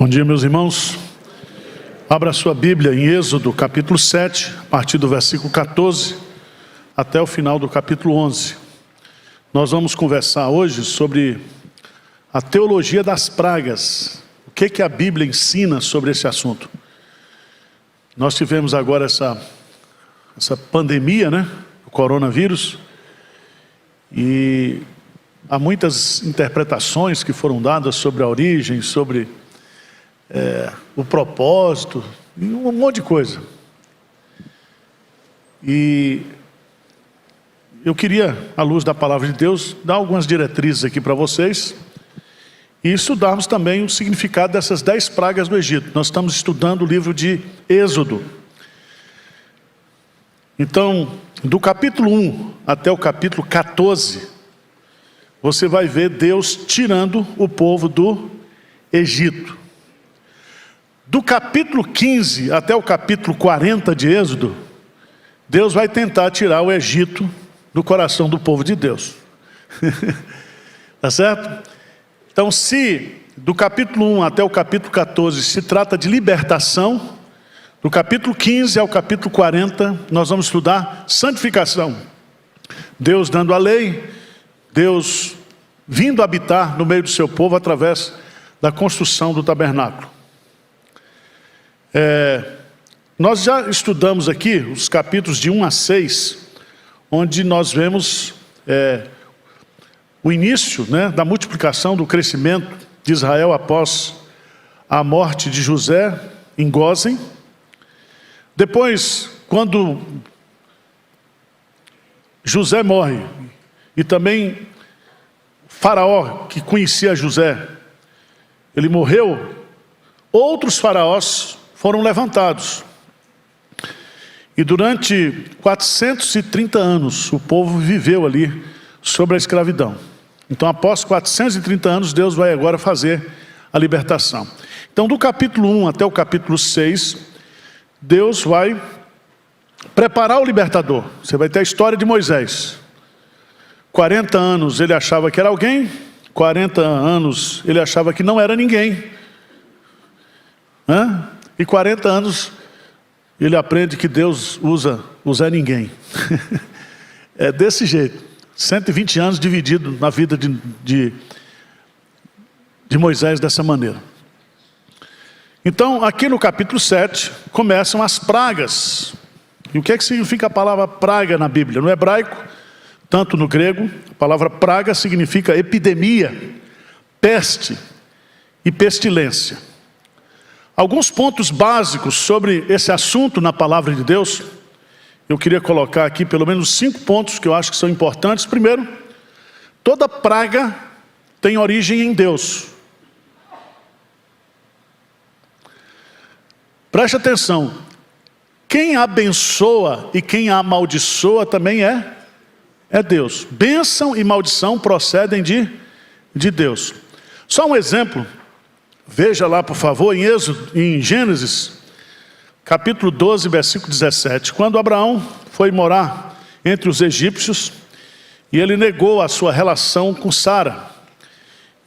Bom dia, meus irmãos. Abra a sua Bíblia em Êxodo, capítulo 7, a partir do versículo 14, até o final do capítulo 11. Nós vamos conversar hoje sobre a teologia das pragas. O que a Bíblia ensina sobre esse assunto? Nós tivemos agora essa pandemia, o coronavírus, e há muitas interpretações que foram dadas sobre a origem, sobre o propósito, e um monte de coisa. E eu queria, à luz da palavra de Deus, dar algumas diretrizes aqui para vocês e estudarmos também o significado dessas 10 pragas do Egito. Nós estamos estudando o livro de Êxodo. Então, do capítulo 1 até o capítulo 14, você vai ver Deus tirando o povo do Egito. Do capítulo 15 até o capítulo 40 de Êxodo, Deus vai tentar tirar o Egito do coração do povo de Deus. Tá certo? Então, se do capítulo 1 até o capítulo 14 se trata de libertação, do capítulo 15 ao capítulo 40, nós vamos estudar santificação. Deus dando a lei, Deus vindo habitar no meio do seu povo através da construção do tabernáculo. Nós já estudamos aqui os capítulos de 1 a 6, onde nós vemos o início da multiplicação, do crescimento de Israel após a morte de José em Gósen. Depois, quando José morre, e também Faraó, que conhecia José, ele morreu, outros faraós foram levantados. E durante 430 anos, o povo viveu ali sob a escravidão. Então, após 430 anos, Deus vai agora fazer a libertação. Então, do capítulo 1 até o capítulo 6, Deus vai preparar o libertador. Você vai ter a história de Moisés. 40 anos ele achava que era alguém, 40 anos ele achava que não era ninguém. E 40 anos ele aprende que Deus usa o Zé Ninguém. É desse jeito. 120 anos dividido na vida de Moisés dessa maneira. Então, aqui no capítulo 7, começam as pragas. E o que significa a palavra praga na Bíblia? No hebraico, tanto no grego, a palavra praga significa epidemia, peste e pestilência. Alguns pontos básicos sobre esse assunto na palavra de Deus, eu queria colocar aqui pelo menos 5 pontos que eu acho que são importantes. Primeiro, toda praga tem origem em Deus. Preste atenção, quem abençoa e quem amaldiçoa também é Deus. Bênção e maldição procedem de Deus. Só um exemplo. Veja lá, por favor, em Gênesis, capítulo 12, versículo 17. Quando Abraão foi morar entre os egípcios, e ele negou a sua relação com Sara.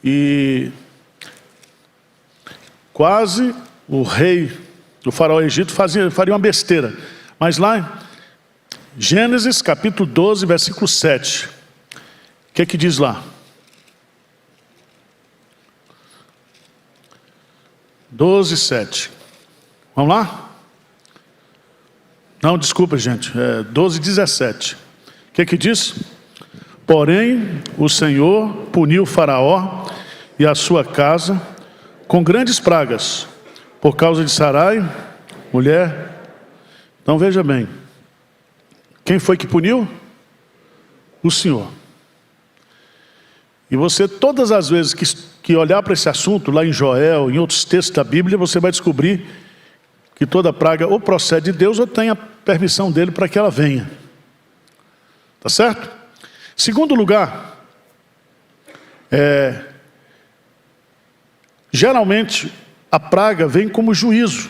E quase o rei do faraó Egito faria uma besteira. Mas lá, Gênesis, capítulo 12, versículo 7. O que diz lá? 12, 7. Vamos lá? Não, desculpa, gente. 12, 17. O que diz? Porém, o Senhor puniu Faraó e a sua casa com grandes pragas, por causa de Sarai, mulher. Então veja bem. Quem foi que puniu? O Senhor. E você, todas as vezes que olhar para esse assunto, lá em Joel, em outros textos da Bíblia, você vai descobrir que toda praga ou procede de Deus ou tem a permissão dele para que ela venha. Tá certo? Segundo lugar, geralmente a praga vem como juízo,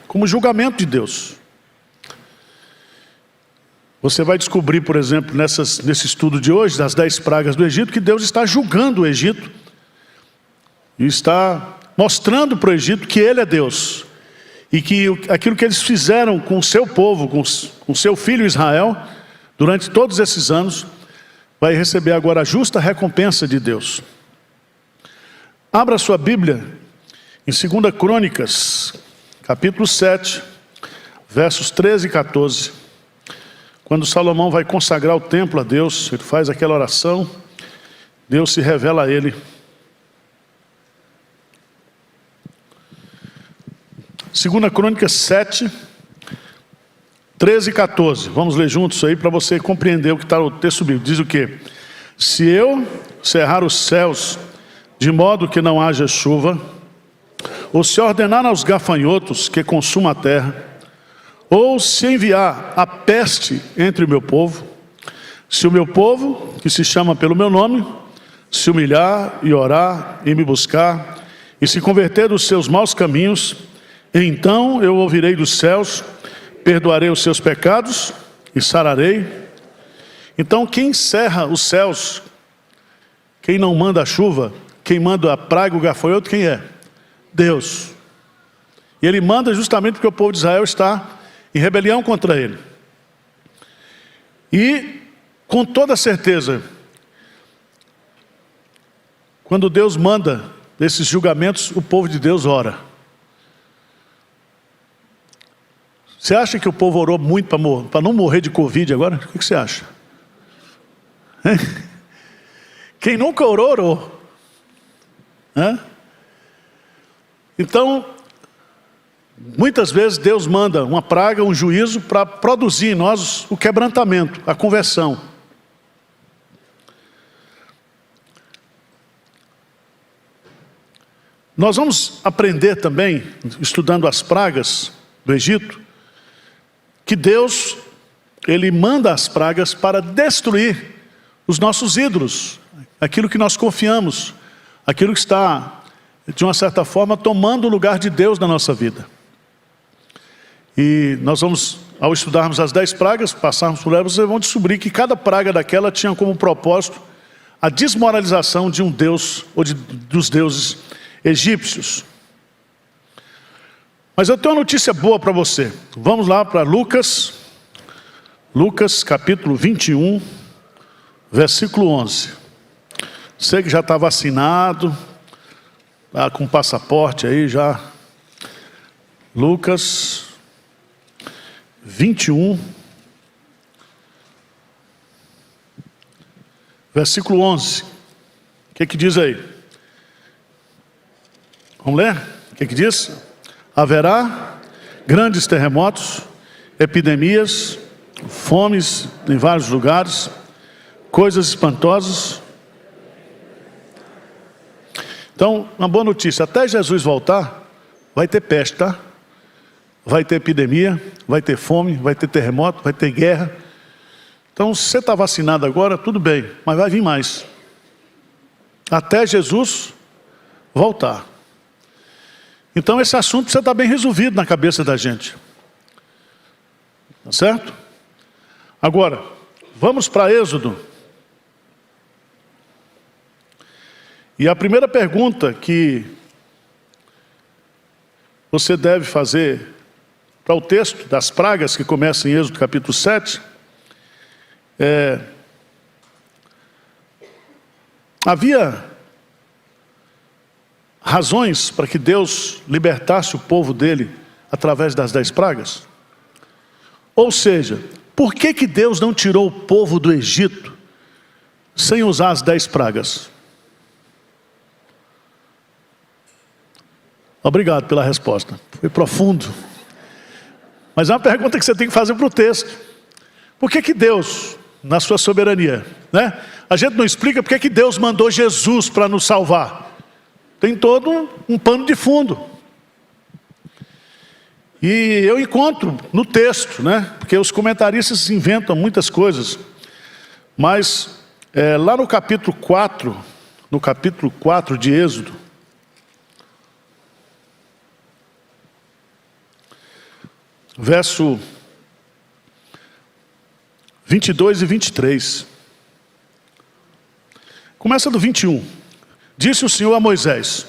como julgamento de Deus. Você vai descobrir, por exemplo, nesse estudo de hoje, das 10 pragas do Egito, que Deus está julgando o Egito e está mostrando para o Egito que ele é Deus. E que aquilo que eles fizeram com o seu povo, com o seu filho Israel, durante todos esses anos, vai receber agora a justa recompensa de Deus. Abra sua Bíblia em 2 Crônicas, capítulo 7, versos 13 e 14. Quando Salomão vai consagrar o templo a Deus, ele faz aquela oração, Deus se revela a ele. 2 Crônicas 7, 13 e 14. Vamos ler juntos aí para você compreender o que está no texto bíblico. Diz o quê? Se eu cerrar os céus de modo que não haja chuva, ou se ordenar aos gafanhotos que consumam a terra, ou se enviar a peste entre o meu povo, se o meu povo, que se chama pelo meu nome, se humilhar e orar e me buscar, e se converter dos seus maus caminhos, então eu ouvirei dos céus, perdoarei os seus pecados e sararei. Então quem cerra os céus, quem não manda a chuva, quem manda a praga, o gafanhoto, quem é? Deus. E ele manda justamente porque o povo de Israel está em rebelião contra ele. E com toda certeza, quando Deus manda esses julgamentos, o povo de Deus ora. Você acha que o povo orou muito para não morrer de Covid agora? O que você acha? Hein? Quem nunca orou, orou. Hã? Então, muitas vezes Deus manda uma praga, um juízo, para produzir em nós o quebrantamento, a conversão. Nós vamos aprender também, estudando as pragas do Egito, que Deus, Ele manda as pragas para destruir os nossos ídolos, aquilo que nós confiamos, aquilo que está, de uma certa forma, tomando o lugar de Deus na nossa vida. E nós vamos, ao estudarmos as 10 pragas, passarmos por elas, vocês vão descobrir que cada praga daquela tinha como propósito a desmoralização de um deus, ou dos deuses egípcios. Mas eu tenho uma notícia boa para você. Vamos lá para Lucas capítulo 21, versículo 11. Você que já está vacinado, está com passaporte aí já. Lucas 21, versículo 11. O que diz aí? Vamos ler? O que diz? Haverá grandes terremotos, epidemias, fomes em vários lugares, coisas espantosas. Então, uma boa notícia, até Jesus voltar, vai ter peste, tá? Vai ter epidemia, vai ter fome, vai ter terremoto, vai ter guerra. Então, se você está vacinado agora, tudo bem, mas vai vir mais. Até Jesus voltar. Então esse assunto precisa estar bem resolvido na cabeça da gente. Tá certo? Agora, vamos para Êxodo. E a primeira pergunta que você deve fazer para o texto das pragas que começa em Êxodo capítulo 7 é: havia razões para que Deus libertasse o povo dele através das 10 pragas? Ou seja, por que Deus não tirou o povo do Egito sem usar as 10 pragas? Obrigado pela resposta, foi profundo. Mas é uma pergunta que você tem que fazer para o texto. Por que Deus, na sua soberania, né? A gente não explica por que Deus mandou Jesus para nos salvar. Tem todo um pano de fundo. E eu encontro no texto, né? Porque os comentaristas inventam muitas coisas. Mas lá no capítulo 4 de Êxodo, verso 22 e 23. Começa do 21. Disse o Senhor a Moisés: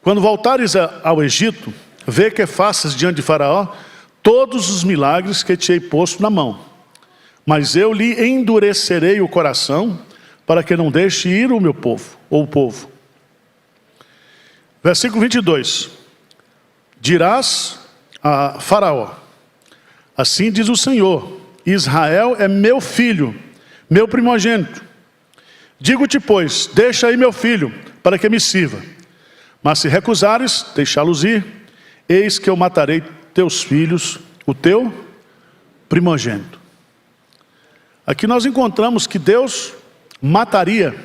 quando voltares ao Egito, vê que faças diante de Faraó todos os milagres que te hei posto na mão. Mas eu lhe endurecerei o coração, para que não deixe ir o meu povo, ou o povo. Versículo 22. Dirás a Faraó: assim diz o Senhor, Israel é meu filho, meu primogênito. Digo-te, pois, deixa aí meu filho, para que me sirva. Mas se recusares deixá-los ir, eis que eu matarei teus filhos, o teu primogênito. Aqui nós encontramos que Deus mataria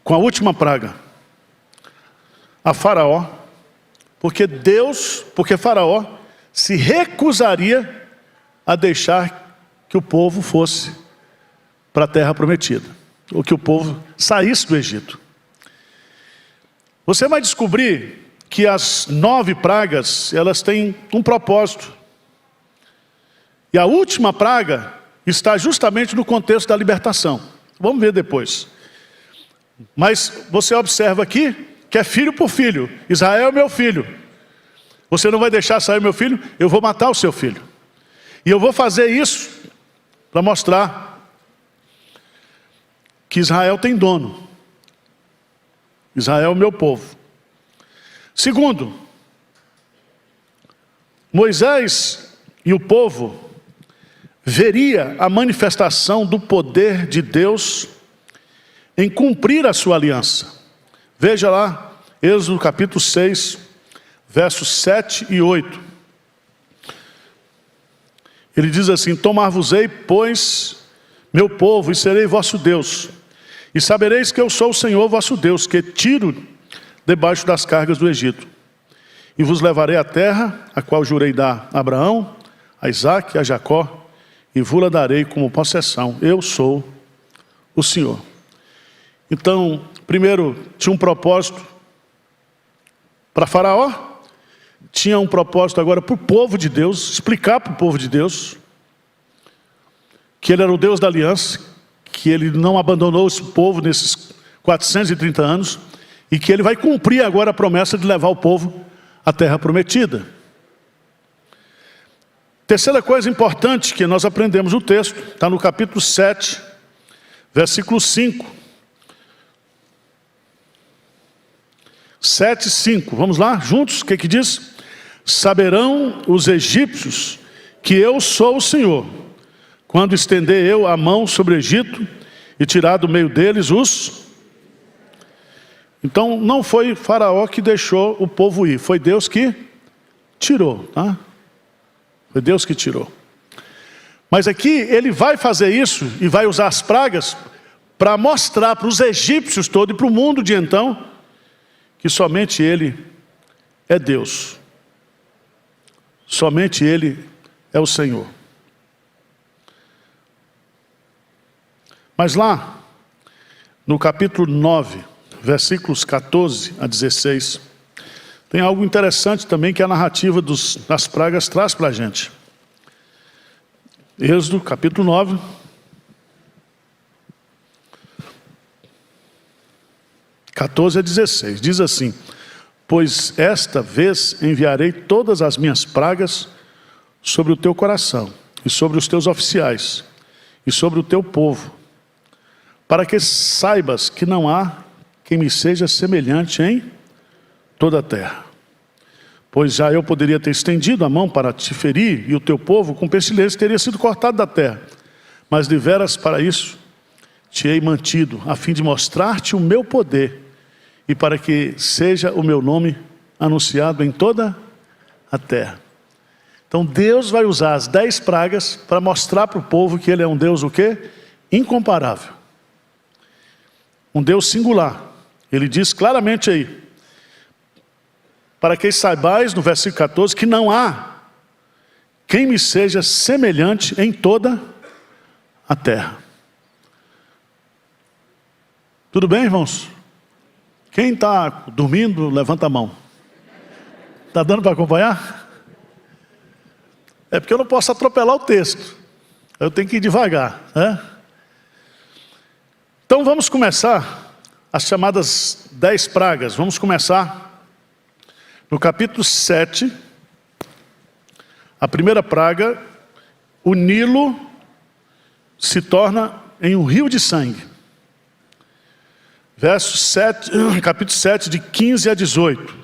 com a última praga a Faraó, porque Faraó se recusaria a deixar que o povo fosse para a terra prometida, ou que o povo saísse do Egito. Você vai descobrir que as 9 pragas, elas têm um propósito. E a última praga está justamente no contexto da libertação. Vamos ver depois. Mas você observa aqui que é filho por filho. Israel é meu filho. Você não vai deixar sair meu filho? Eu vou matar o seu filho. E eu vou fazer isso para mostrar que Israel tem dono. Israel é o meu povo. Segundo, Moisés e o povo veria a manifestação do poder de Deus em cumprir a sua aliança. Veja lá, Êxodo capítulo 6, versos 7 e 8. Ele diz assim: tomar-vos-ei, pois, meu povo, e serei vosso Deus. E sabereis que eu sou o Senhor vosso Deus, que tiro debaixo das cargas do Egito. E vos levarei à terra, a qual jurei dar a Abraão, a Isaque e a Jacó, e vos-la darei como possessão. Eu sou o Senhor. Então, primeiro, tinha um propósito para Faraó, tinha um propósito agora para o povo de Deus, explicar para o povo de Deus que ele era o Deus da aliança, que ele não abandonou esse povo nesses 430 anos, e que ele vai cumprir agora a promessa de levar o povo à terra prometida. Terceira coisa importante que nós aprendemos no texto, está no capítulo 7, versículo 5. 7, 5. Vamos lá, juntos, o que diz? Saberão os egípcios que eu sou o Senhor, quando estender eu a mão sobre o Egito e tirar do meio deles os... Então não foi Faraó que deixou o povo ir, foi Deus que tirou, tá? Foi Deus que tirou. Mas aqui ele vai fazer isso e vai usar as pragas para mostrar para os egípcios todos e para o mundo de então que somente ele é Deus. Somente ele é o Senhor. Mas lá, no capítulo 9, versículos 14 a 16, tem algo interessante também que a narrativa das pragas traz para a gente. Êxodo, capítulo 9. (14 a 16) diz assim: pois esta vez enviarei todas as minhas pragas sobre o teu coração, e sobre os teus oficiais, e sobre o teu povo, para que saibas que não há quem me seja semelhante em toda a terra. Pois já eu poderia ter estendido a mão para te ferir, e o teu povo com pestilência teria sido cortado da terra. Mas deveras para isso te hei mantido, a fim de mostrar-te o meu poder, e para que seja o meu nome anunciado em toda a terra. Então Deus vai usar as 10 pragas para mostrar para o povo que ele é um Deus o quê? Incomparável. Um Deus singular. Ele diz claramente aí: para que saibais, no versículo 14, que não há quem me seja semelhante em toda a terra. Tudo bem, irmãos? Quem está dormindo, levanta a mão. Está dando para acompanhar? É porque eu não posso atropelar o texto. Eu tenho que ir devagar, né? Então vamos começar as chamadas 10 pragas. Vamos começar No capítulo 7, a primeira praga, o Nilo se torna em um rio de sangue. Verso 7, capítulo 7, de 15 a 18.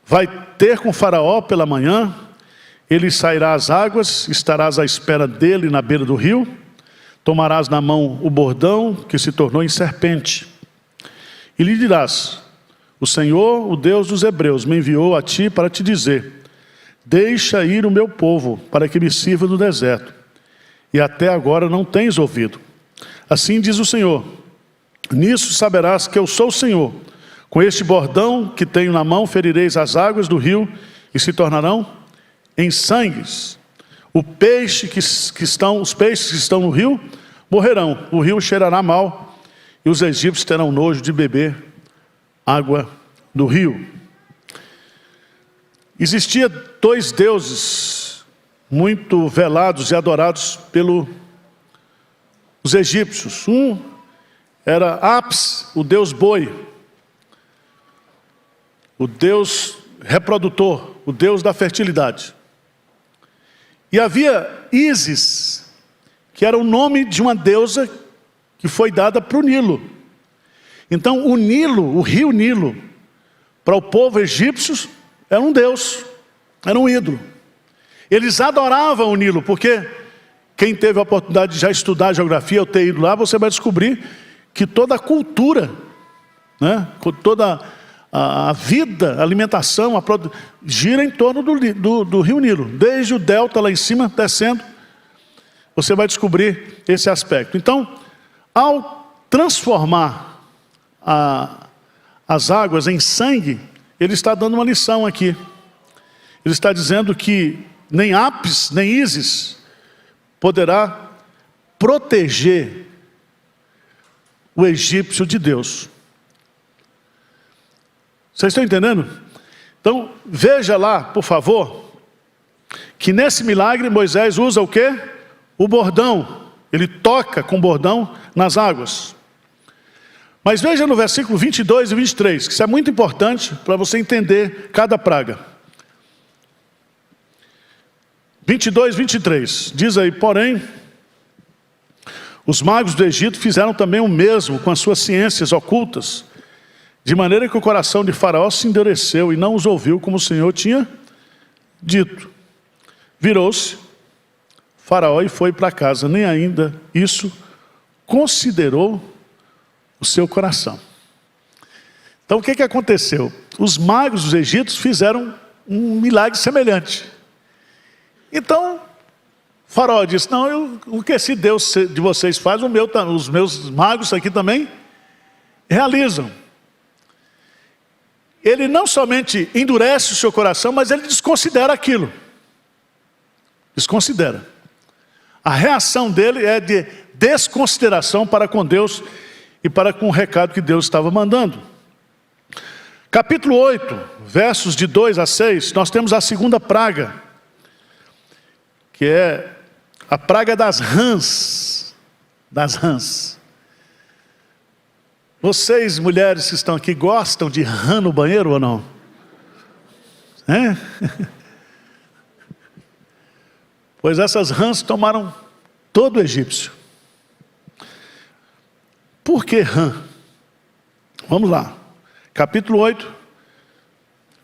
Vai ter com Faraó pela manhã, ele sairá às águas, estarás à espera dele na beira do rio, tomarás na mão o bordão que se tornou em serpente, e lhe dirás: o Senhor, o Deus dos hebreus, me enviou a ti para te dizer: deixa ir o meu povo, para que me sirva no deserto, e até agora não tens ouvido. Assim diz o Senhor: nisso saberás que eu sou o Senhor. Com este bordão que tenho na mão, ferireis as águas do rio, e se tornarão em sangues. Os peixes que estão no rio morrerão, o rio cheirará mal, e os egípcios terão nojo de beber água do rio. Existia dois deuses muito velados e adorados pelos egípcios. Um era Apis, o deus boi, o deus reprodutor, o deus da fertilidade. E havia Ísis, que era o nome de uma deusa que foi dada para o Nilo. Então o Nilo, o rio Nilo, para o povo egípcio, era um deus, era um ídolo. Eles adoravam o Nilo, porque quem teve a oportunidade de já estudar geografia ou ter ido lá, você vai descobrir que toda a cultura, né, toda a vida, a alimentação, gira em torno do rio Nilo. Desde o delta lá em cima, descendo, você vai descobrir esse aspecto. Então, ao transformar as águas em sangue, ele está dando uma lição aqui. Ele está dizendo que nem Apis, nem Ísis poderá proteger o egípcio de Deus. Vocês estão entendendo? Então, veja lá, por favor, que nesse milagre Moisés usa o quê? O bordão. Ele toca com o bordão nas águas. Mas veja no versículo 22 e 23, que isso é muito importante para você entender cada praga. 22, 23, diz aí: porém, os magos do Egito fizeram também o mesmo com as suas ciências ocultas, de maneira que o coração de Faraó se endureceu e não os ouviu como o Senhor tinha dito. Virou-se Faraó e foi para casa, nem ainda isso considerou o seu coração. Então o que aconteceu? Os magos dos egípcios fizeram um milagre semelhante. Então Faraó disse: não, o que esse Deus de vocês faz, os meus magos aqui também realizam. Ele não somente endurece o seu coração, mas ele desconsidera aquilo. Desconsidera. A reação dele é de desconsideração para com Deus e para com o recado que Deus estava mandando. Capítulo 8, versos de 2 a 6, nós temos a segunda praga, que é a praga das rãs. Das rãs. Vocês, mulheres que estão aqui, gostam de rã no banheiro ou não? É? Pois essas rãs tomaram todo o egípcio. Por que rã? Vamos lá. Capítulo 8,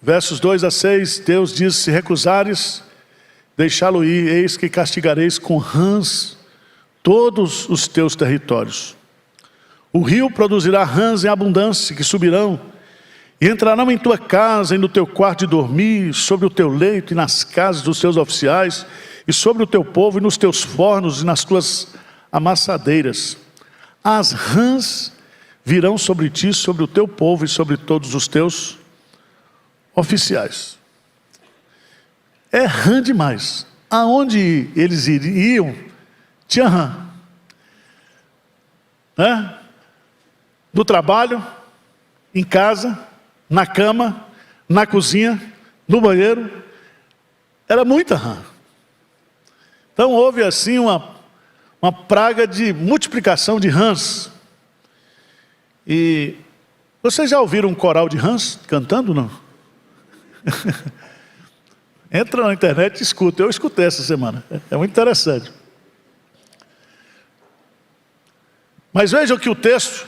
versos 2 a 6, Deus diz: se recusares deixá-lo ir, eis que castigareis com rãs todos os teus territórios. O rio produzirá rãs em abundância, que subirão e entrarão em tua casa e no teu quarto de dormir, sobre o teu leito e nas casas dos teus oficiais, e sobre o teu povo e nos teus fornos e nas tuas amassadeiras. As rãs virão sobre ti, sobre o teu povo e sobre todos os teus oficiais. É rã demais. Aonde eles iriam, tinha rã. Né? No trabalho, em casa, na cama, na cozinha, no banheiro, era muita rã. Então houve assim uma praga de multiplicação de rãs. E vocês já ouviram um coral de rãs cantando, não? Entra na internet e escuta. Eu escutei essa semana. É muito interessante. Mas vejam que o texto,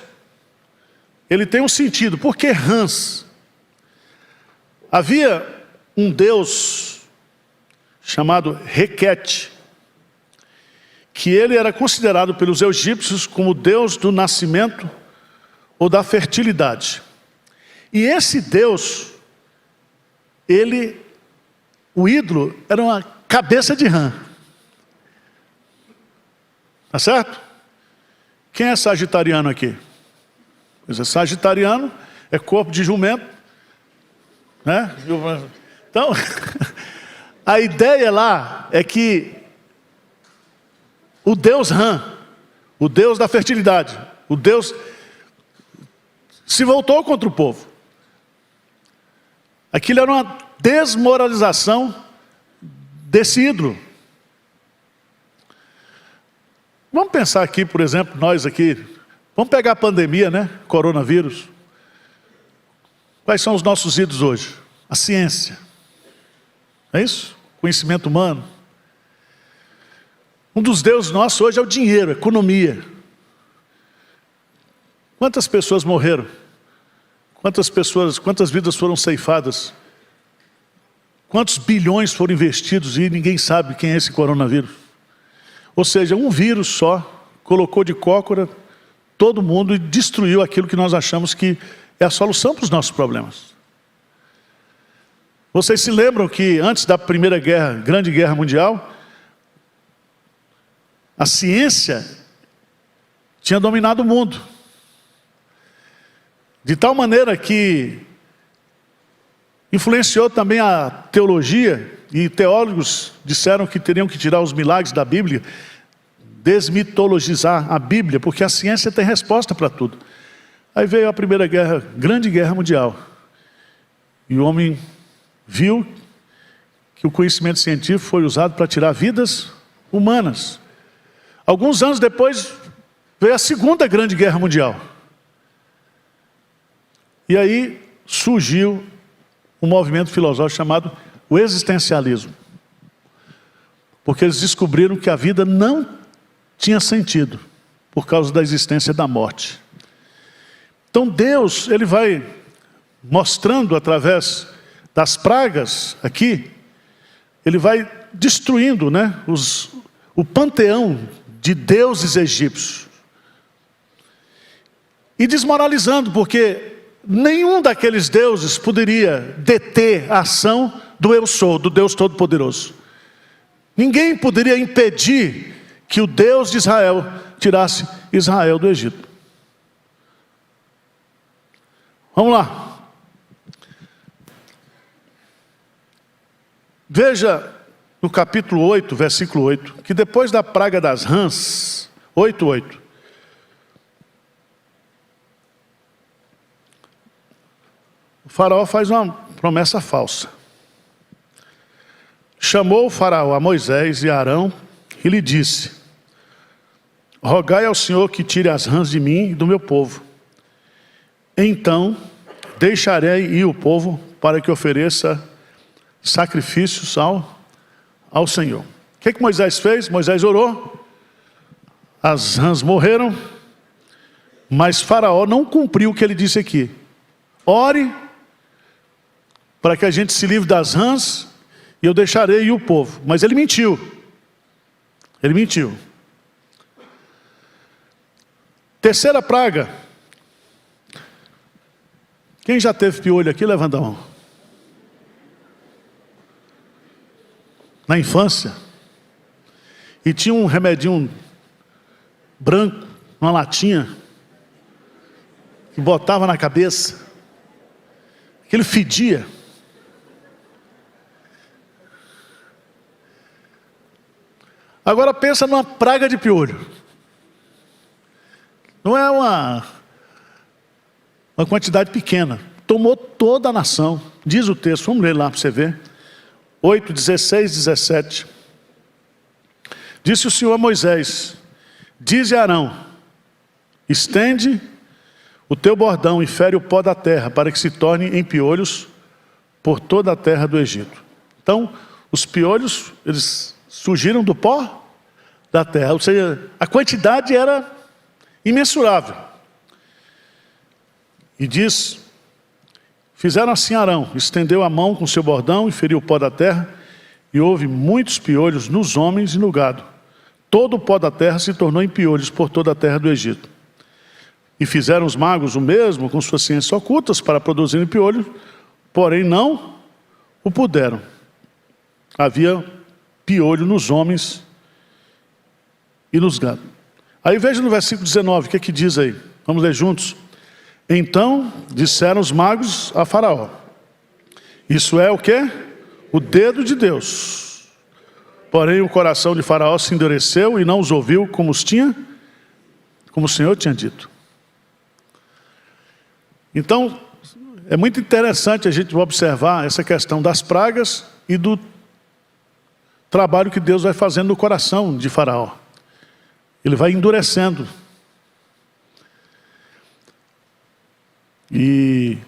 ele tem um sentido. Por que rãs? Havia um deus chamado Requete, que ele era considerado pelos egípcios como o deus do nascimento ou da fertilidade. E esse deus, o ídolo era uma cabeça de rã. Tá certo? Quem é sagitariano aqui? Pois é, sagitariano é corpo de jumento, né? Então, a ideia lá é que o deus Rã, o deus da fertilidade, o deus se voltou contra o povo. Aquilo era uma desmoralização desse ídolo. Vamos pensar aqui, por exemplo, nós aqui, vamos pegar a pandemia, né? Coronavírus. Quais são os nossos ídolos hoje? A ciência. É isso? Conhecimento humano. Um dos deuses nossos hoje é o dinheiro, a economia. Quantas pessoas morreram? Quantas vidas foram ceifadas? Quantos bilhões foram investidos e ninguém sabe quem é esse coronavírus? Ou seja, um vírus só colocou de cócora todo mundo e destruiu aquilo que nós achamos que é a solução para os nossos problemas. Vocês se lembram que antes da Primeira Guerra, Grande Guerra Mundial, a ciência tinha dominado o mundo. De tal maneira que influenciou também a teologia, e teólogos disseram que teriam que tirar os milagres da Bíblia, desmitologizar a Bíblia, porque a ciência tem resposta para tudo. Aí veio a Primeira Guerra, Grande Guerra Mundial, e o homem viu que o conhecimento científico foi usado para tirar vidas humanas. Alguns anos depois veio a Segunda Grande Guerra Mundial. E aí surgiu um movimento filosófico chamado o existencialismo. Porque eles descobriram que a vida não tinha sentido por causa da existência da morte. Então Deus, ele vai mostrando através das pragas aqui, ele vai destruindo, né, o panteão de deuses egípcios. E desmoralizando, porque nenhum daqueles deuses poderia deter a ação do Eu Sou, do Deus Todo-Poderoso. Ninguém poderia impedir que o Deus de Israel tirasse Israel do Egito. Vamos lá. Veja no capítulo 8, versículo 8, que depois da praga das rãs, 8:8, o faraó faz uma promessa falsa. Chamou o faraó a Moisés e a Arão e lhe disse: rogai ao Senhor que tire as rãs de mim e do meu povo. Então deixarei ir o povo para que ofereça sacrifícios ao Senhor. O que Moisés fez? Moisés orou, as rãs morreram, mas faraó não cumpriu o que ele disse aqui. Ore para que a gente se livre das rãs e eu deixarei ir o povo. Mas ele mentiu. Ele mentiu. Terceira praga. Quem já teve piolho aqui, levanta a mão. Na infância. E tinha um remedinho branco, uma latinha, que botava na cabeça. Aquilo fedia. Agora pensa numa praga de piolho. Não é uma quantidade pequena. Tomou toda a nação. Diz o texto, vamos ler lá para você ver. 8, 16, 17. Disse o Senhor a Moisés: dize a Arão: estende o teu bordão e fere o pó da terra, para que se torne em piolhos por toda a terra do Egito. Então, os piolhos, eles surgiram do pó da terra, ou seja, a quantidade era imensurável. E diz, fizeram assim Arão, estendeu a mão com seu bordão e feriu o pó da terra, e houve muitos piolhos nos homens e no gado. Todo o pó da terra se tornou em piolhos por toda a terra do Egito. E fizeram os magos o mesmo com suas ciências ocultas para produzirem piolhos, porém não o puderam. Havia piolho nos homens e nos gados. Aí veja no versículo 19, o que é que diz aí? Vamos ler juntos. Então disseram os magos a Faraó, isso é o quê? O dedo de Deus. Porém o coração de Faraó se endureceu e não os ouviu como o Senhor tinha dito. Então, é muito interessante a gente observar essa questão das pragas e do trabalho que Deus vai fazendo no coração de Faraó. Ele vai endurecendo. E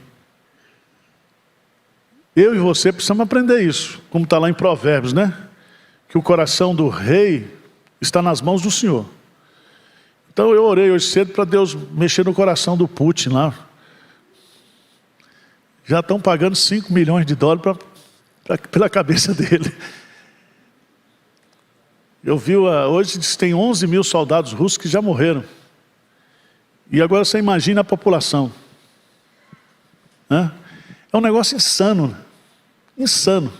eu e você precisamos aprender isso, como está lá em Provérbios, né? Que o coração do rei está nas mãos do Senhor. Então eu orei hoje cedo para Deus mexer no coração do Putin lá. Já estão pagando 5 milhões de dólares pela cabeça dele. Eu vi, hoje diz que tem 11 mil soldados russos que já morreram. E agora você imagina a população. Né? É um negócio insano. Insano.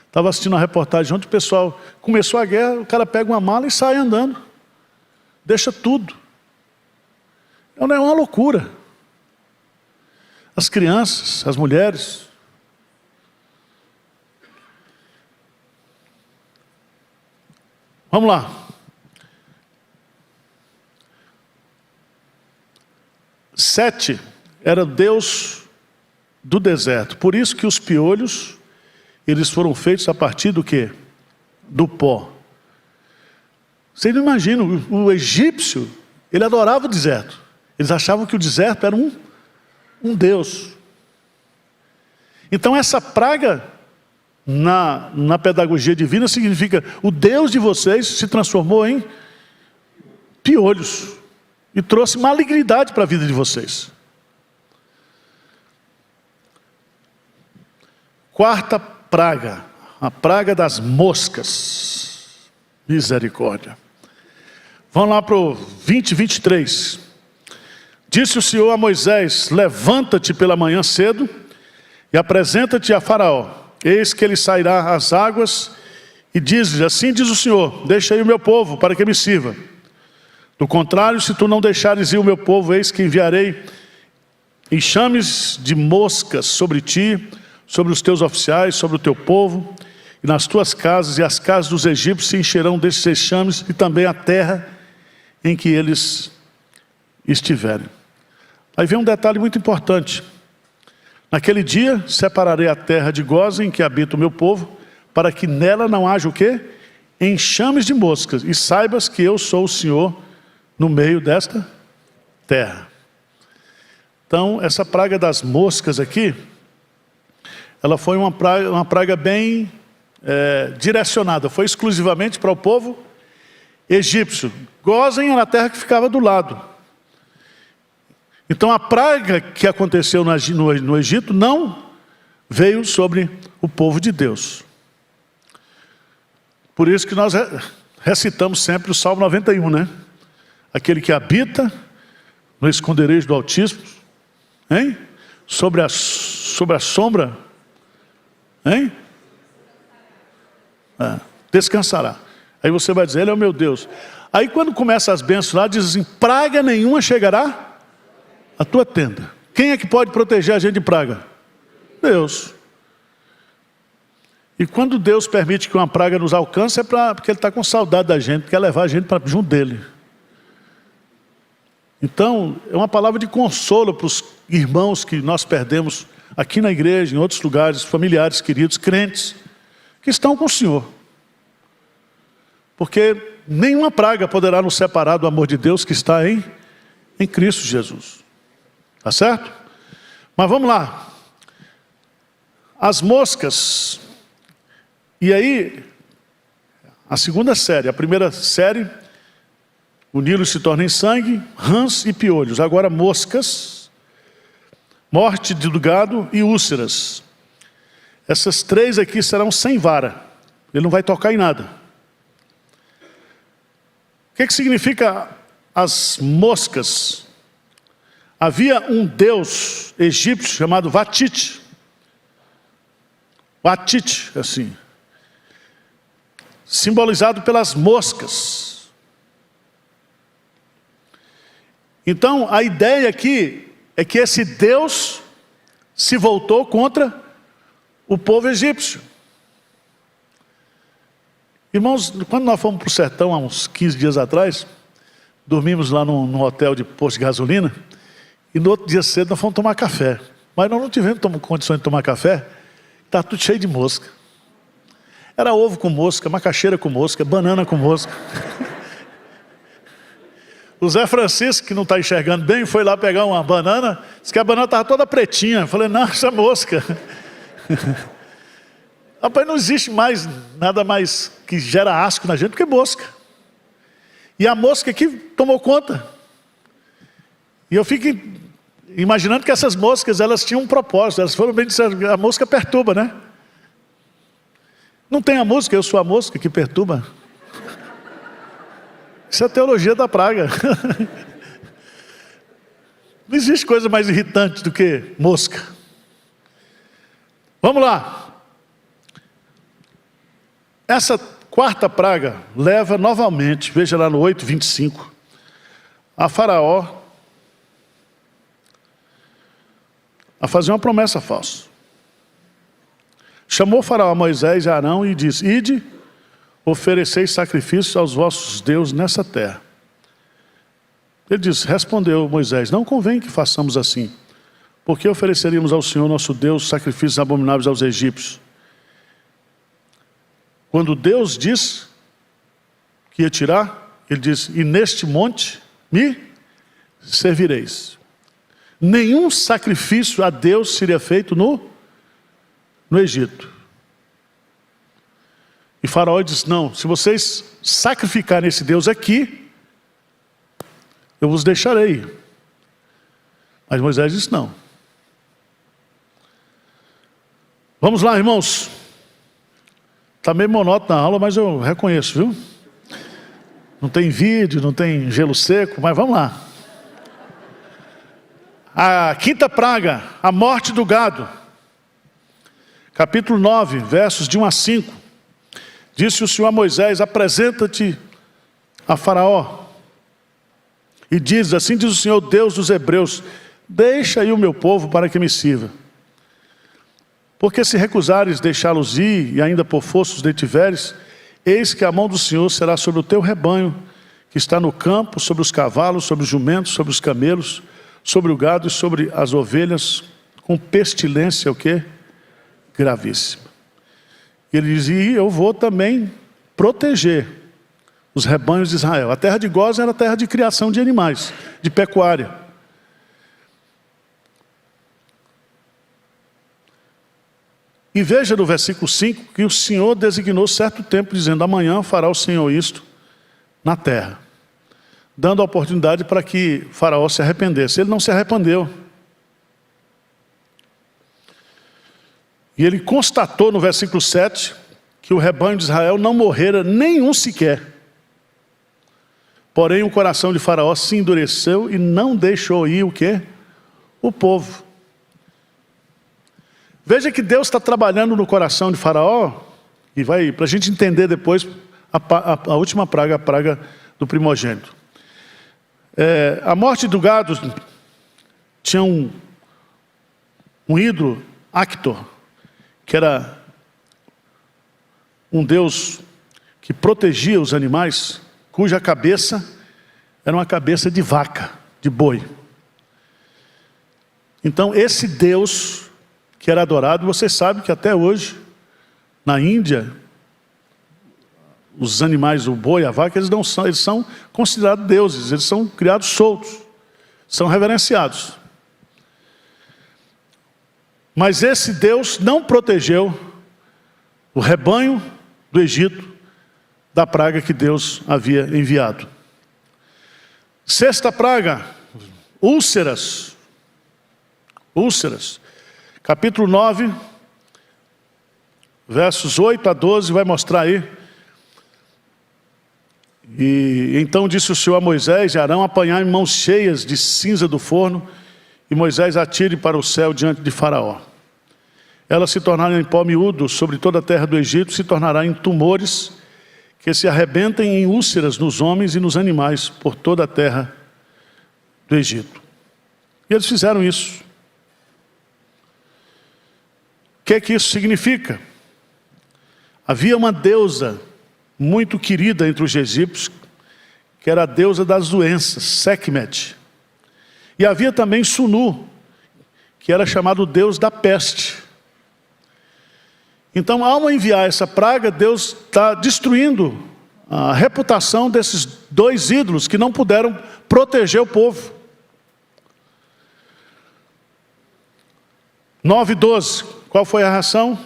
Estava assistindo uma reportagem onde o pessoal começou a guerra, o cara pega uma mala e sai andando. Deixa tudo. É uma loucura. As crianças, as mulheres. Vamos lá. Sete era Deus do deserto. Por isso que os piolhos, eles foram feitos a partir do quê? Do pó. Vocês não imaginam, o egípcio, ele adorava o deserto. Eles achavam que o deserto era um Deus. Então essa praga na pedagogia divina significa o Deus de vocês se transformou em piolhos e trouxe malignidade para a vida de vocês. Quarta praga, a praga das moscas. Misericórdia. Vamos lá para o 20:23. Disse o Senhor a Moisés, levanta-te pela manhã cedo e apresenta-te a Faraó. Eis que ele sairá às águas e diz-lhe, assim diz o Senhor, deixa aí o meu povo para que me sirva. Do contrário, se tu não deixares ir o meu povo, eis que enviarei enxames de moscas sobre ti, sobre os teus oficiais, sobre o teu povo, e nas tuas casas e as casas dos egípcios se encherão desses enxames e também a terra em que eles estiverem. Aí vem um detalhe muito importante. Naquele dia separarei a terra de Gósen, em que habita o meu povo, para que nela não haja o quê? Enxames de moscas, e saibas que eu sou o Senhor no meio desta terra. Então, essa praga das moscas aqui, ela foi uma praga bem direcionada, foi exclusivamente para o povo egípcio. Gósen era a terra que ficava do lado. Então a praga que aconteceu no Egito não veio sobre o povo de Deus. Por isso que nós recitamos sempre o Salmo 91, né? Aquele que habita no esconderijo do Altíssimo, hein? Sobre a sombra, hein? Descansará. Aí você vai dizer, ele é o meu Deus. Aí quando começa as bênçãos lá, diz assim, praga nenhuma chegará a tua tenda. Quem é que pode proteger a gente de praga? Deus. E quando Deus permite que uma praga nos alcance, é porque Ele está com saudade da gente, quer levar a gente para junto dEle. Então, é uma palavra de consolo para os irmãos que nós perdemos aqui na igreja, em outros lugares, familiares, queridos, crentes, que estão com o Senhor. Porque nenhuma praga poderá nos separar do amor de Deus que está em Cristo Jesus. Tá certo? Mas vamos lá. As moscas, e aí, a segunda série, a primeira série, o Nilo se torna em sangue, rãs e piolhos. Agora moscas, morte do gado e úlceras. Essas três aqui serão sem vara, ele não vai tocar em nada. O que significa as moscas? Havia um deus egípcio chamado Vatite. Vatite, assim. Simbolizado pelas moscas. Então, a ideia aqui é que esse Deus se voltou contra o povo egípcio. Irmãos, quando nós fomos para o sertão, há uns 15 dias atrás, dormimos lá num hotel de posto de gasolina, e no outro dia cedo nós fomos tomar café. Mas nós não tivemos condições de tomar café, estava tudo cheio de mosca. Era ovo com mosca, macaxeira com mosca, banana com mosca. O Zé Francisco, que não está enxergando bem, foi lá pegar uma banana, disse que a banana estava toda pretinha. Eu falei, não, isso é mosca. Rapaz, não existe mais nada mais que gera asco na gente do que mosca. E a mosca aqui tomou conta. E eu fico imaginando que essas moscas, elas tinham um propósito. Elas foram bem dizer, a mosca perturba, né? Não tem a mosca, eu sou a mosca que perturba. Isso é a teologia da praga. Não existe coisa mais irritante do que mosca. Vamos lá. Essa quarta praga leva novamente, veja lá no 8:25, a Faraó a fazer uma promessa falsa. Chamou Faraó Moisés e Arão e disse, ide, ofereceis sacrifícios aos vossos deuses nessa terra. Ele disse, respondeu Moisés, não convém que façamos assim, porque ofereceríamos ao Senhor nosso Deus sacrifícios abomináveis aos egípcios. Quando Deus disse que ia tirar, ele disse, e neste monte me servireis. Nenhum sacrifício a Deus seria feito no Egito. E Faraó disse, não, se vocês sacrificarem esse Deus aqui, eu vos deixarei. Mas Moisés disse, não. Vamos lá, irmãos. Está meio monótono na aula, mas eu reconheço, viu? Não tem vídeo, não tem gelo seco, mas vamos lá. A quinta praga, a morte do gado. Capítulo 9, versos de 1 a 5. Disse o Senhor a Moisés, apresenta-te a Faraó. E diz, assim diz o Senhor, Deus dos Hebreus, deixa aí o meu povo para que me sirva. Porque se recusares deixá-los ir, e ainda por força os detiveres, eis que a mão do Senhor será sobre o teu rebanho, que está no campo, sobre os cavalos, sobre os jumentos, sobre os camelos, sobre o gado e sobre as ovelhas, com pestilência, o quê? Gravíssima. Ele dizia, e eu vou também proteger os rebanhos de Israel. A terra de Gósen era terra de criação de animais, de pecuária. E veja no versículo 5 que o Senhor designou certo tempo, dizendo, amanhã fará o Senhor isto na terra. Dando a oportunidade para que Faraó se arrependesse. Ele não se arrependeu. E ele constatou no versículo 7 que o rebanho de Israel não morrera nenhum sequer. Porém o coração de Faraó se endureceu e não deixou ir o quê? O povo. Veja que Deus está trabalhando no coração de Faraó, e vai para a gente entender depois a última praga, a praga do primogênito. A morte do gado tinha um ídolo, Actor, que era um deus que protegia os animais, cuja cabeça era uma cabeça de vaca, de boi. Então esse deus que era adorado, você sabe que até hoje, na Índia, os animais, o boi, a vaca, eles são considerados deuses, eles são criados soltos, são reverenciados. Mas esse Deus não protegeu o rebanho do Egito da praga que Deus havia enviado. Sexta praga, úlceras. Úlceras. Capítulo 9, versos 8 a 12, vai mostrar aí. E então disse o Senhor a Moisés e Arão: apanhai mãos cheias de cinza do forno, e Moisés atire para o céu diante de Faraó. Elas se tornarão em pó miúdo sobre toda a terra do Egito, se tornará em tumores que se arrebentem em úlceras nos homens e nos animais por toda a terra do Egito. E eles fizeram isso. O que é que isso significa? Havia uma deusa muito querida entre os egípcios, que era a deusa das doenças, Sekhmet. E havia também Sunu, que era chamado o deus da peste. Então, ao enviar essa praga, Deus está destruindo a reputação desses dois ídolos que não puderam proteger o povo. 9:12, qual foi a reação?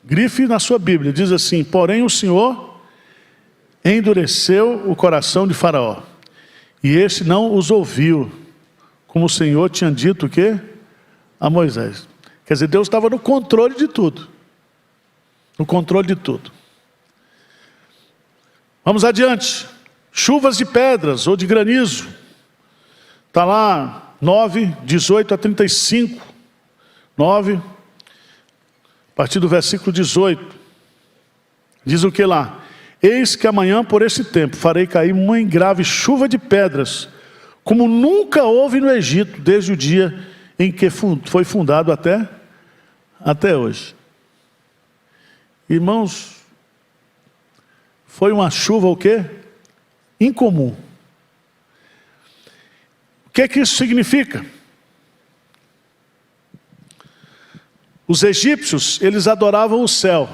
Grife na sua Bíblia, diz assim: porém o Senhor endureceu o coração de Faraó, e este não os ouviu, como o Senhor tinha dito o quê? A Moisés. Quer dizer, Deus estava no controle de tudo. No controle de tudo. Vamos adiante. Chuvas de pedras ou de granizo. Está lá 9, 18 a 35. 9, a partir do versículo 18. Diz o que lá? Eis que amanhã por esse tempo farei cair uma grave chuva de pedras, como nunca houve no Egito, desde o dia em que foi fundado até hoje. Irmãos, foi uma chuva o quê? Incomum. O que é que isso significa? Os egípcios, eles adoravam o céu.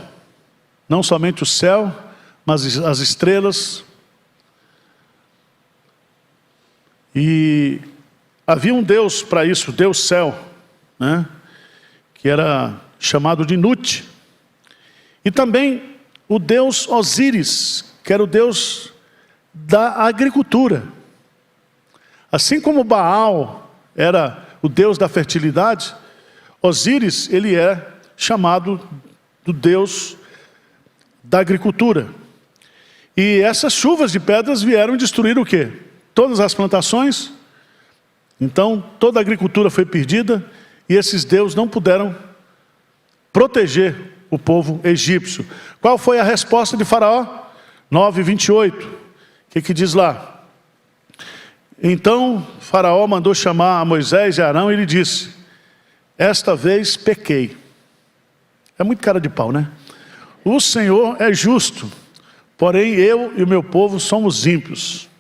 Não somente o céu, mas as estrelas. E havia um Deus para isso, Deus céu, né? Que era chamado de Nut. E também o Deus Osíris, que era o Deus da agricultura. Assim como Baal era o Deus da fertilidade, Osíris, ele é chamado do Deus da agricultura. E essas chuvas de pedras vieram destruir o quê? Todas as plantações. Então, toda a agricultura foi perdida e esses deuses não puderam proteger o povo egípcio. Qual foi a resposta de Faraó? 9:28. O que diz lá? Então, Faraó mandou chamar a Moisés e Arão e lhe disse: esta vez pequei. É muito cara de pau, né? O Senhor é justo, porém eu e o meu povo somos ímpios.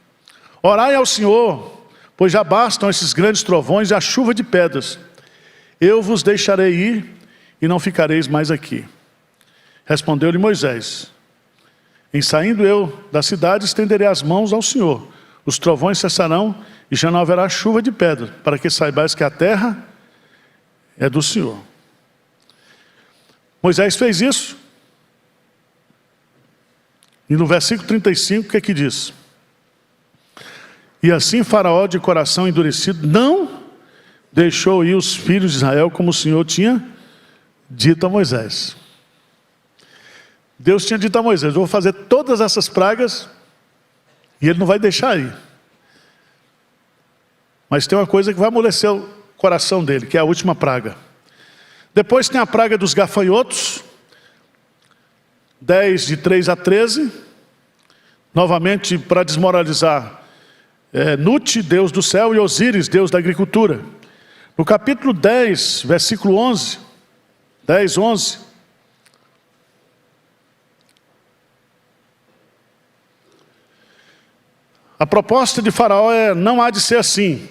Orai ao Senhor, pois já bastam esses grandes trovões e a chuva de pedras. Eu vos deixarei ir e não ficareis mais aqui. Respondeu-lhe Moisés: em saindo eu da cidade, estenderei as mãos ao Senhor. Os trovões cessarão e já não haverá chuva de pedra, para que saibais que a terra é do Senhor. Moisés fez isso. E no versículo 35, o que é que diz? E assim Faraó, de coração endurecido, não deixou ir os filhos de Israel, como o Senhor tinha dito a Moisés. Deus tinha dito a Moisés: eu vou fazer todas essas pragas e ele não vai deixar ir. Mas tem uma coisa que vai amolecer o coração dele, que é a última praga. Depois tem a praga dos gafanhotos, 10, de 3 a 13. Novamente para desmoralizar Nut, Deus do céu, e Osíris, Deus da agricultura. No capítulo 10, versículo 11, 10, 11. A proposta de Faraó é: não há de ser assim.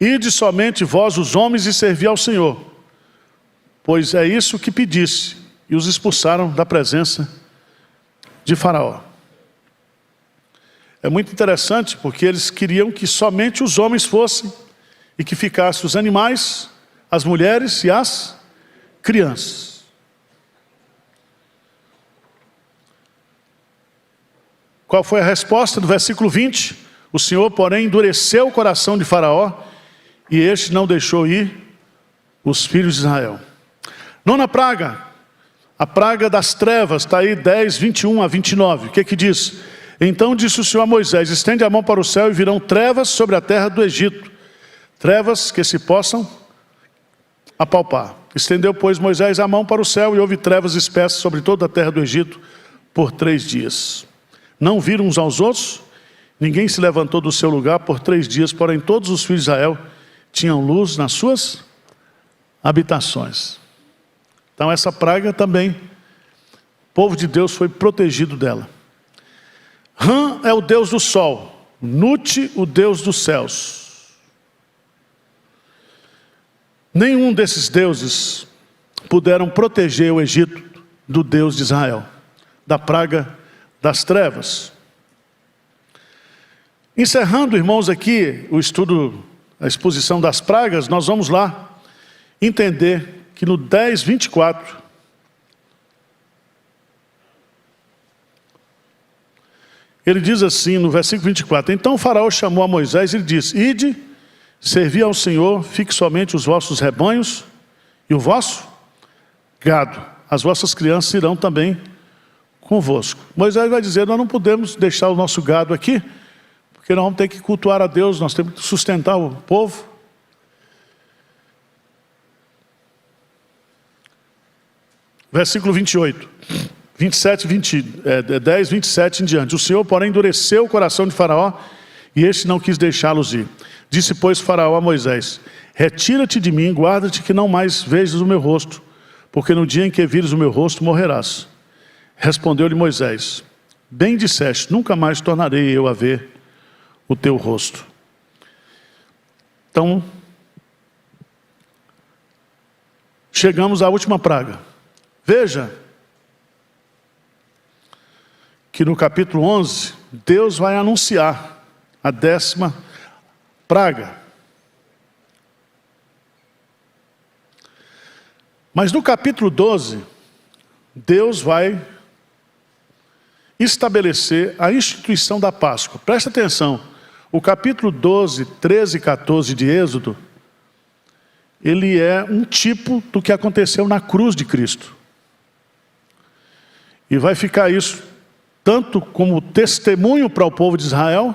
Ide somente vós os homens e servi ao Senhor, pois é isso que pedisse. E os expulsaram da presença de Faraó. É muito interessante porque eles queriam que somente os homens fossem e que ficassem os animais, as mulheres e as crianças. Qual foi a resposta do versículo 20? O Senhor, porém, endureceu o coração de Faraó, e este não deixou ir os filhos de Israel. Nona praga, a praga das trevas, está aí 10, 21 a 29. O que diz? Então disse o Senhor a Moisés: estende a mão para o céu e virão trevas sobre a terra do Egito, trevas que se possam apalpar. Estendeu, pois, Moisés a mão para o céu, e houve trevas espessas sobre toda a terra do Egito por 3 dias. Não viram uns aos outros, ninguém se levantou do seu lugar por 3 dias, porém todos os filhos de Israel tinham luz nas suas habitações. Então essa praga também, o povo de Deus foi protegido dela. Ram é o deus do sol, Nut o deus dos céus. Nenhum desses deuses puderam proteger o Egito do Deus de Israel, da praga das trevas. Encerrando, irmãos, aqui o estudo, a exposição das pragas, nós vamos lá entender que no 10, 24, ele diz assim, no versículo 24: então o faraó chamou a Moisés e lhe disse: ide, servi ao Senhor, fique somente os vossos rebanhos e o vosso gado, as vossas crianças irão também convosco. Moisés vai dizer: nós não podemos deixar o nosso gado aqui, porque nós vamos ter que cultuar a Deus, nós temos que sustentar o povo. Versículo 28, 27, 10, 27 em diante. O Senhor, porém, endureceu o coração de Faraó, e este não quis deixá-los ir. Disse, pois, Faraó a Moisés: retira-te de mim, guarda-te que não mais vejas o meu rosto, porque no dia em que vires o meu rosto, morrerás. Respondeu-lhe Moisés: bem disseste, nunca mais tornarei eu a ver o teu rosto. Então, chegamos à última praga. Veja que no capítulo 11, Deus vai anunciar a 10ª praga. Mas no capítulo 12, Deus vai estabelecer a instituição da Páscoa. Presta atenção, o capítulo 12, 13 e 14 de Êxodo, ele é um tipo do que aconteceu na cruz de Cristo. E vai ficar isso tanto como testemunho para o povo de Israel,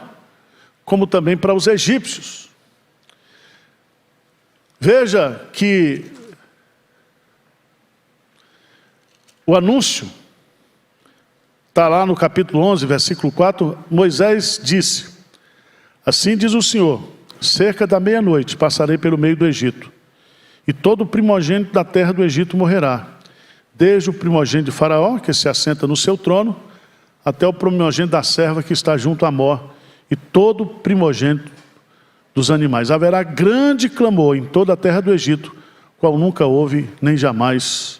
como também para os egípcios. Veja que o anúncio está lá no capítulo 11, versículo 4, Moisés disse: assim diz o Senhor, cerca da meia-noite passarei pelo meio do Egito, e todo o primogênito da terra do Egito morrerá, desde o primogênito de Faraó, que se assenta no seu trono, até o primogênito da serva que está junto a Mor, e todo o primogênito dos animais. Haverá grande clamor em toda a terra do Egito, qual nunca houve, nem jamais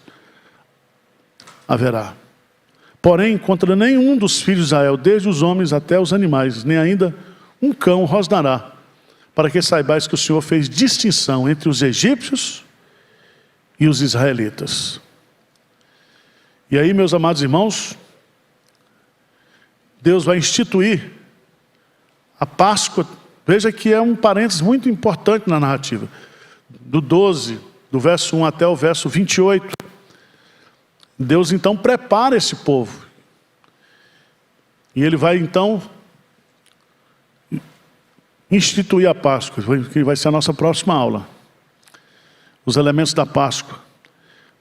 haverá. Porém, contra nenhum dos filhos de Israel, desde os homens até os animais, nem ainda um cão rosnará, para que saibais que o Senhor fez distinção entre os egípcios e os israelitas. E aí, meus amados irmãos, Deus vai instituir a Páscoa. Veja que é um parênteses muito importante na narrativa. Do 12, do verso 1 até o verso 28. Deus então prepara esse povo. E Ele vai então instituir a Páscoa, que vai ser a nossa próxima aula. Os elementos da Páscoa.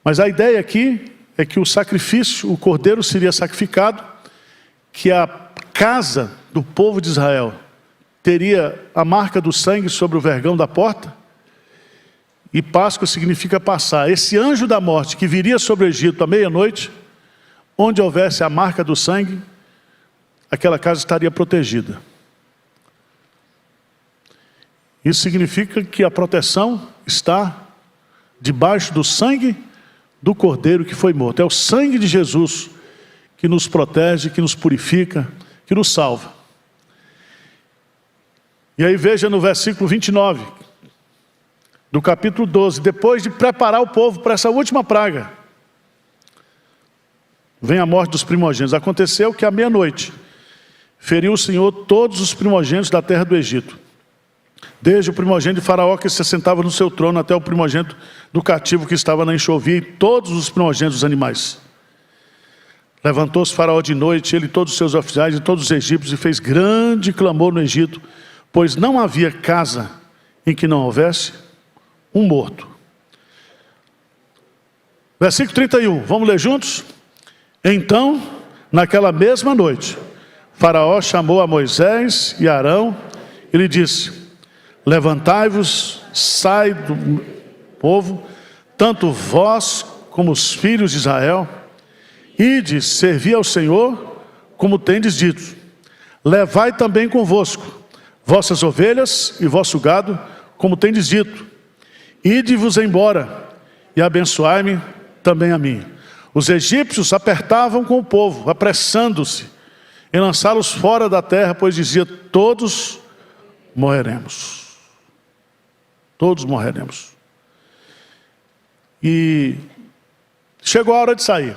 Mas a ideia aqui é que o sacrifício, o cordeiro seria sacrificado, que a casa do povo de Israel teria a marca do sangue sobre o vergão da porta, e Páscoa significa passar. Esse anjo da morte que viria sobre o Egito à meia-noite, onde houvesse a marca do sangue, aquela casa estaria protegida. Isso significa que a proteção está debaixo do sangue do cordeiro que foi morto. É o sangue de Jesus que nos protege, que nos purifica, que nos salva. E aí veja no versículo 29, do capítulo 12, depois de preparar o povo para essa última praga, vem a morte dos primogênitos. Aconteceu que à meia-noite feriu o Senhor todos os primogênitos da terra do Egito, desde o primogênito de Faraó que se sentava no seu trono, até o primogênito do cativo que estava na enxovia, e todos os primogênitos dos animais. Levantou-se Faraó de noite, ele e todos os seus oficiais e todos os egípcios, e fez grande clamor no Egito, pois não havia casa em que não houvesse um morto. Versículo 31, vamos ler juntos? Então, naquela mesma noite, Faraó chamou a Moisés e Arão e lhe disse: levantai-vos, sai do povo, tanto vós como os filhos de Israel, ide servir ao Senhor, como tendes dito. Levai também convosco vossas ovelhas e vosso gado, como tendes dito. Ide-vos embora, e abençoai-me também a mim. Os egípcios apertavam com o povo, apressando-se em lançá-los fora da terra, pois dizia: todos morreremos. Todos morreremos. E chegou a hora de sair.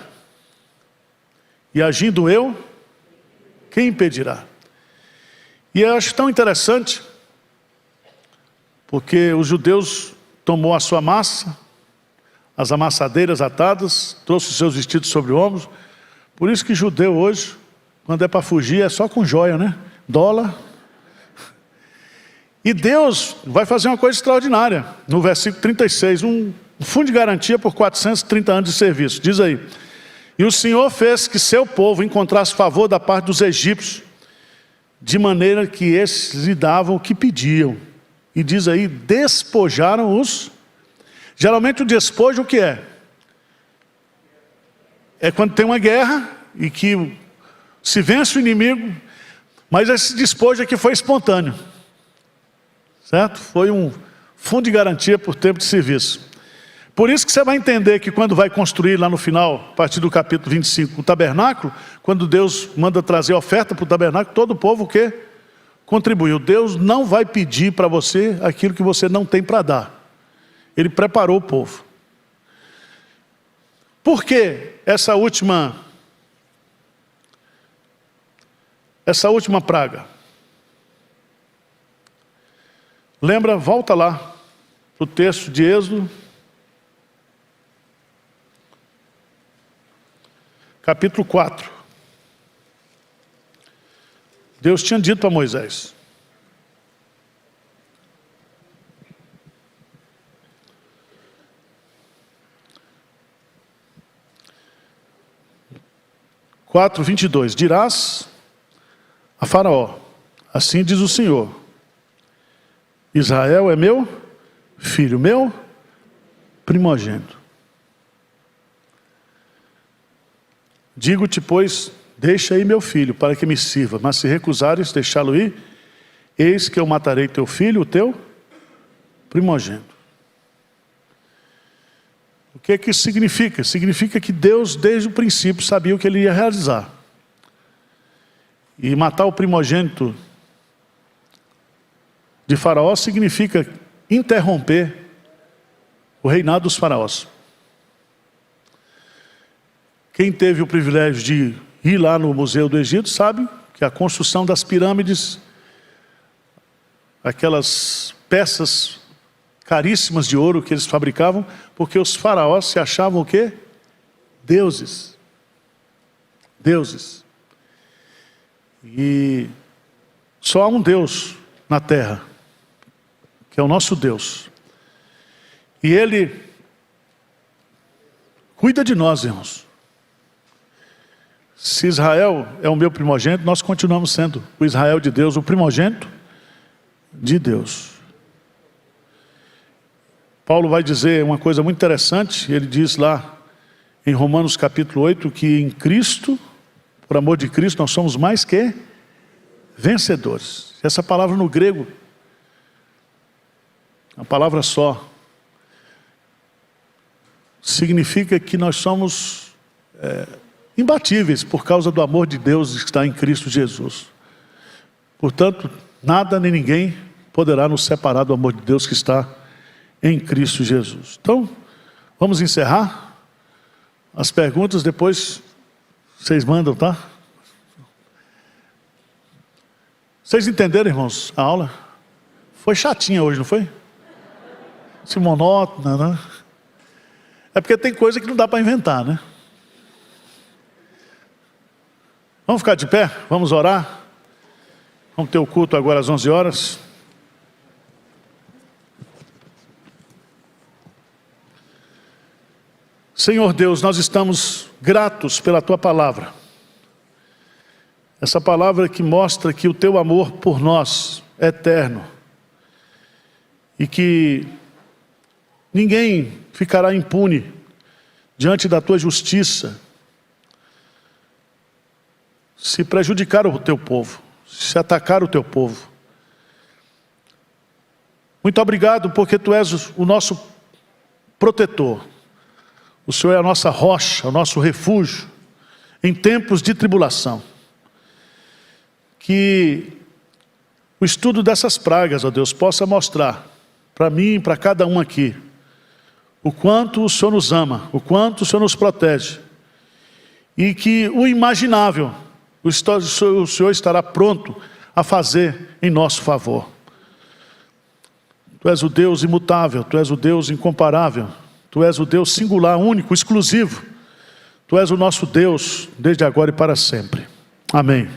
E agindo eu, quem impedirá? E eu acho tão interessante, porque os judeus tomou a sua massa, as amassadeiras atadas, trouxe os seus vestidos sobre o ombro. Por isso que judeu hoje, quando é para fugir, é só com joia, né? Dólar. E Deus vai fazer uma coisa extraordinária. No versículo 36, um fundo de garantia por 430 anos de serviço. Diz aí: e o Senhor fez que seu povo encontrasse favor da parte dos egípcios, de maneira que esses lhe davam o que pediam. E diz aí, despojaram os... Geralmente o despojo o que é? É quando tem uma guerra e que se vence o inimigo, mas esse despojo aqui foi espontâneo. Certo? Foi um fundo de garantia por tempo de serviço. Por isso que você vai entender que quando vai construir lá no final, a partir do capítulo 25, o tabernáculo, quando Deus manda trazer oferta para o tabernáculo, todo o povo o quê? Contribuiu. Deus não vai pedir para você aquilo que você não tem para dar. Ele preparou o povo. Por que essa última praga? Lembra, volta lá, o texto de Êxodo, capítulo 4. Deus tinha dito para Moisés: quatro, 22, dirás a Faraó: assim diz o Senhor, Israel é meu filho, meu primogênito. Digo-te, pois, deixa aí meu filho, para que me sirva. Mas se recusares deixá-lo ir, eis que eu matarei teu filho, o teu primogênito. O que é que isso significa? Significa que Deus, desde o princípio, sabia o que ele ia realizar. E matar o primogênito de Faraó significa interromper o reinado dos faraós. Quem teve o privilégio de ir lá no Museu do Egito sabe que a construção das pirâmides, aquelas peças caríssimas de ouro que eles fabricavam, porque os faraós se achavam o quê? Deuses. Deuses. E só há um Deus na terra, que é o nosso Deus. E Ele cuida de nós, irmãos. Se Israel é o meu primogênito, nós continuamos sendo o Israel de Deus, o primogênito de Deus. Paulo vai dizer uma coisa muito interessante, ele diz lá em Romanos capítulo 8, que em Cristo, por amor de Cristo, nós somos mais que vencedores. Essa palavra no grego, a palavra só, significa que nós somos imbatíveis por causa do amor de Deus que está em Cristo Jesus. Portanto, nada nem ninguém poderá nos separar do amor de Deus que está em Cristo Jesus. Então, vamos encerrar as perguntas, depois vocês mandam, tá? Vocês entenderam, irmãos, a aula? Foi chatinha hoje, não foi? Se monótona, né? É porque tem coisa que não dá para inventar, né? Vamos ficar de pé? Vamos orar? Vamos ter o culto agora às 11 horas. Senhor Deus, nós estamos gratos pela Tua palavra. Essa palavra que mostra que o Teu amor por nós é eterno. E que ninguém ficará impune diante da Tua justiça se prejudicar o Teu povo, se atacar o Teu povo. Muito obrigado porque Tu és o nosso protetor. O Senhor é a nossa rocha, o nosso refúgio em tempos de tribulação. Que o estudo dessas pragas, ó Deus, possa mostrar para mim e para cada um aqui o quanto o Senhor nos ama, o quanto o Senhor nos protege. E que o imaginável, o Senhor estará pronto a fazer em nosso favor. Tu és o Deus imutável, Tu és o Deus incomparável, Tu és o Deus singular, único, exclusivo. Tu és o nosso Deus, desde agora e para sempre. Amém.